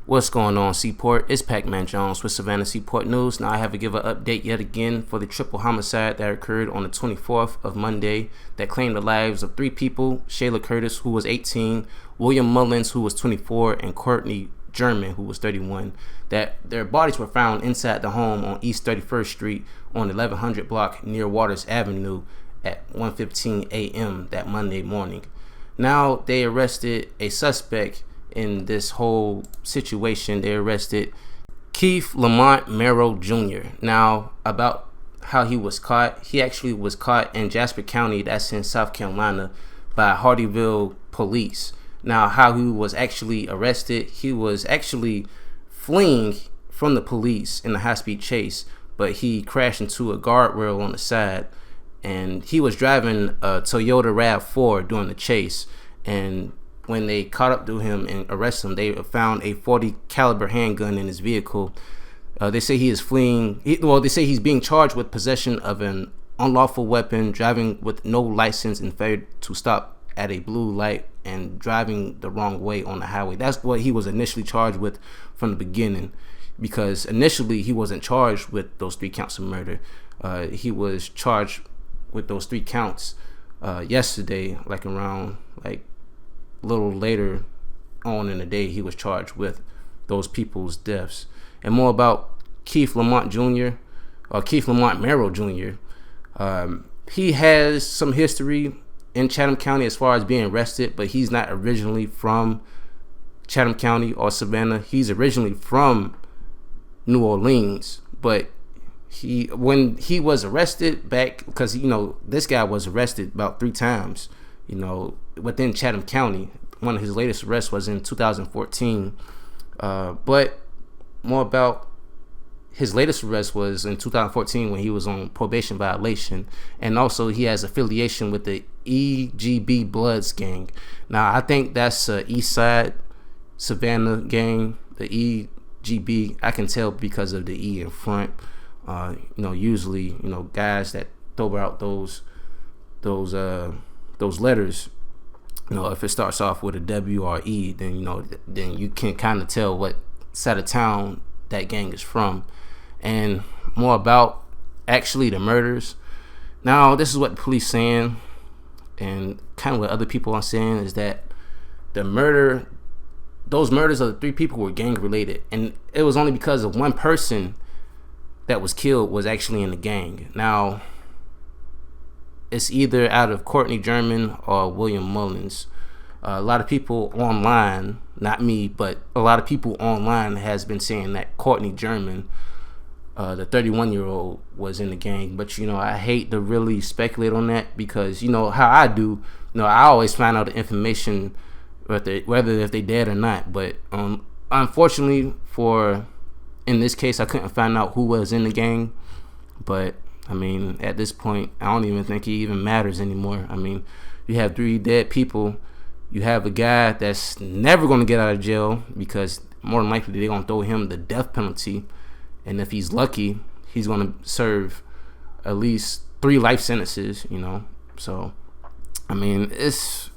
What's going on, Seaport? It's Pac-Man Jones with Savannah Seaport News. Now I have to give an update yet again for the triple homicide that occurred on the 24th of Monday that claimed the lives of 3 people: Shayla Curtis, who was 18, William Mullins, who was 24, and Courtney German, who was 31. That their bodies were found inside the home on East 31st Street on the 1100 block near Waters Avenue at 1:15 a.m. that Monday morning. Now they arrested a suspect in this whole situation. They arrested Keith Lamont Marrow Jr. Now, about how he was caught, he actually was caught in Jasper County, that's in South Carolina, by hardeeville police. Now, how he was actually arrested, he was actually fleeing from the police in a high-speed chase, but he crashed into a guardrail on the side, and he was driving a Toyota RAV4 during the chase. And when they caught up to him and arrested him, they found a .40 caliber handgun in his vehicle. They say he is fleeing. They say he's being charged with possession of an unlawful weapon, driving with no license, and failure to stop at a blue light, and driving the wrong way on the highway. That's what he was initially charged with from the beginning, because initially he wasn't charged with those 3 counts of murder. He was charged with those 3 counts yesterday, around a little later on in the day. He was charged with those people's deaths. And more about Keith Lamont Jr., or Keith Lamont Marrow Jr. He has some history in Chatham County as far as being arrested, but he's not originally from Chatham County or Savannah. He's originally from New Orleans, but when he was arrested back, because this guy was arrested about 3 times, within Chatham County. One of his latest arrests was in 2014. But more about his latest arrest was in 2014 when he was on probation violation. And also he has affiliation with the EGB Bloods gang. Now I think that's a East Side Savannah gang, the EGB. I can tell because of the E in front. Usually, guys that throw out those letters, if it starts off with a W or E, then you can kind of tell what side of town that gang is from. And more about actually the murders. Now, this is what the police saying, and kind of what other people are saying, is that those murders of the 3 people were gang related, and it was only because of one person that was killed was actually in the gang. Now, it's either out of Courtney German or William Mullins. A lot of people online, not me, but a lot of people online has been saying that Courtney German, the 31-year-old, was in the gang. But I hate to really speculate on that, because how I do, I always find out the information whether if they dead or not. But unfortunately in this case, I couldn't find out who was in the gang. But at this point, I don't even think it even matters anymore. You have 3 dead people. You have a guy that's never going to get out of jail, because more than likely they're going to throw him the death penalty. And if he's lucky, he's going to serve at least 3 life sentences, So, it's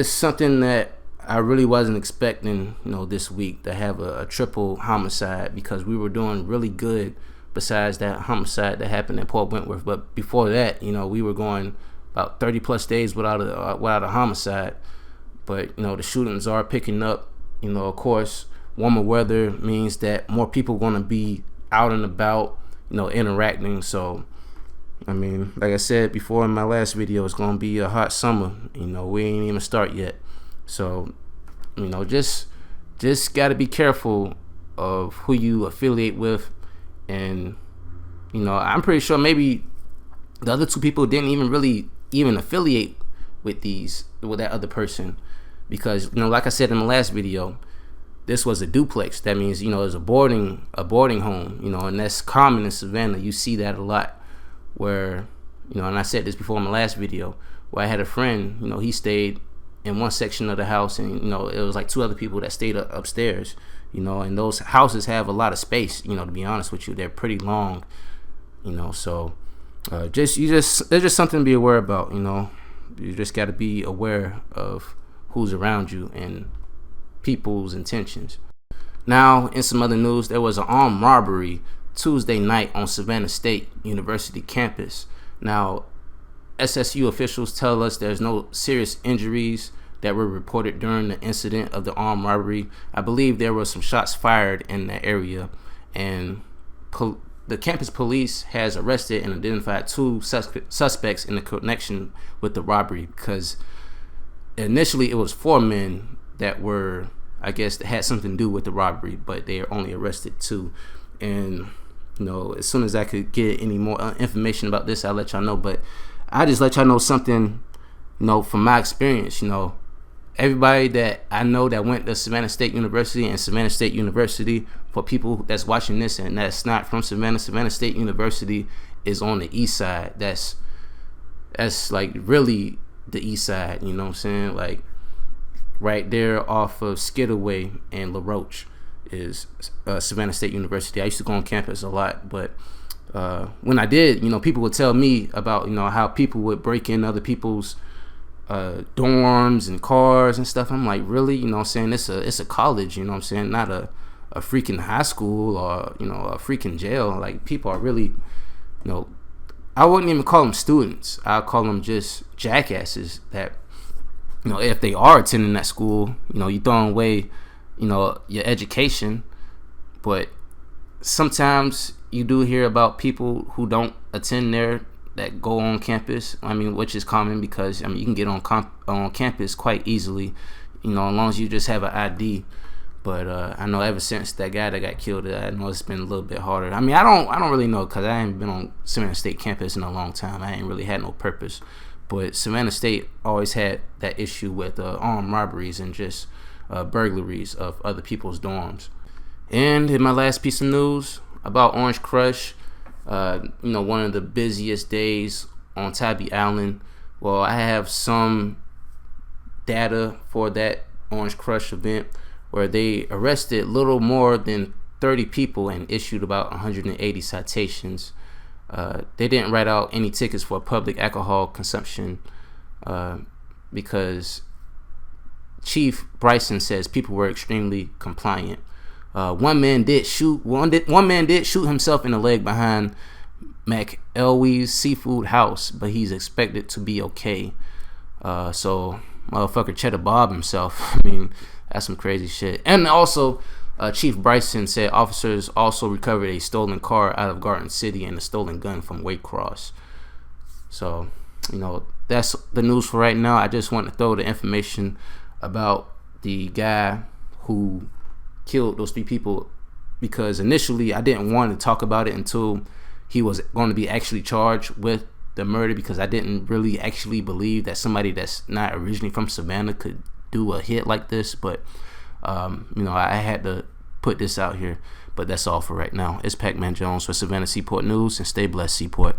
something that I really wasn't expecting, this week, to have a triple homicide, because we were doing really good besides that homicide that happened in Port Wentworth. But before that, we were going about 30 plus days without a homicide. But the shootings are picking up. Of course, warmer weather means that more people are going to be out and about, interacting. So like I said before in my last video, it's going to be a hot summer. We ain't even start yet. So just got to be careful of who you affiliate with. And I'm pretty sure maybe the other 2 people didn't even really affiliate with that other person, because like I said in the last video, this was a duplex. That means it was a boarding home, and that's common in Savannah. You see that a lot, where and I said this before in my last video, where I had a friend, he stayed in one section of the house, and it was like 2 other people that stayed upstairs. And those houses have a lot of space, to be honest with you. They're pretty long, so there's just something to be aware about. You just got to be aware of who's around you and people's intentions. Now, in some other news, there was an armed robbery Tuesday night on Savannah State University campus. Now, SSU officials tell us there's no serious injuries that were reported during the incident of the armed robbery. I believe there were some shots fired in that area, and the campus police has arrested and identified two suspects in the connection with the robbery, because initially it was 4 men that were, I guess, that had something to do with the robbery, but they are only arrested 2. And as soon as I could get any more information about this, I'll let y'all know. But I just let y'all know something, from my experience. Everybody that I know that went to Savannah State University, and Savannah State University, for people that's watching this and that's not from Savannah, Savannah State University is on the east side. That's like really the east side, you know what I'm saying? Like right there off of Skidaway and LaRoche is Savannah State University. I used to go on campus a lot, but when I did, people would tell me about, how people would break in other people's dorms and cars and stuff. I'm like, really? It's a college, not a freaking high school or a freaking jail. Like, people are really, I wouldn't even call them students. I'll call them just jackasses that, if they are attending that school, you throwing away, your education. But sometimes you do hear about people who don't attend there that go on campus. Which is common, because you can get on campus quite easily, as long as you just have an ID. But I know ever since that guy that got killed, I know it's been a little bit harder. I don't really know, because I haven't been on Savannah State campus in a long time. I ain't really had no purpose. But Savannah State always had that issue with armed robberies and just burglaries of other people's dorms. And in my last piece of news about Orange Crush, one of the busiest days on Tybee Island. Well, I have some data for that Orange Crush event where they arrested little more than 30 people and issued about 180 citations. They didn't write out any tickets for public alcohol consumption because Chief Bryson says people were extremely compliant. One man did shoot himself in the leg behind McElwee's Seafood House, but he's expected to be okay. So motherfucker Cheddar Bob himself. That's some crazy shit. And also, Chief Bryson said officers also recovered a stolen car out of Garden City and a stolen gun from Waycross. So, that's the news for right now. I just want to throw the information about the guy who killed those 3 people, because initially I didn't want to talk about it until he was going to be actually charged with the murder, because I didn't really actually believe that somebody that's not originally from Savannah could do a hit like this. But I had to put this out here. But that's all for right now. It's Pac-Man Jones for Savannah Seaport News, and stay blessed, Seaport.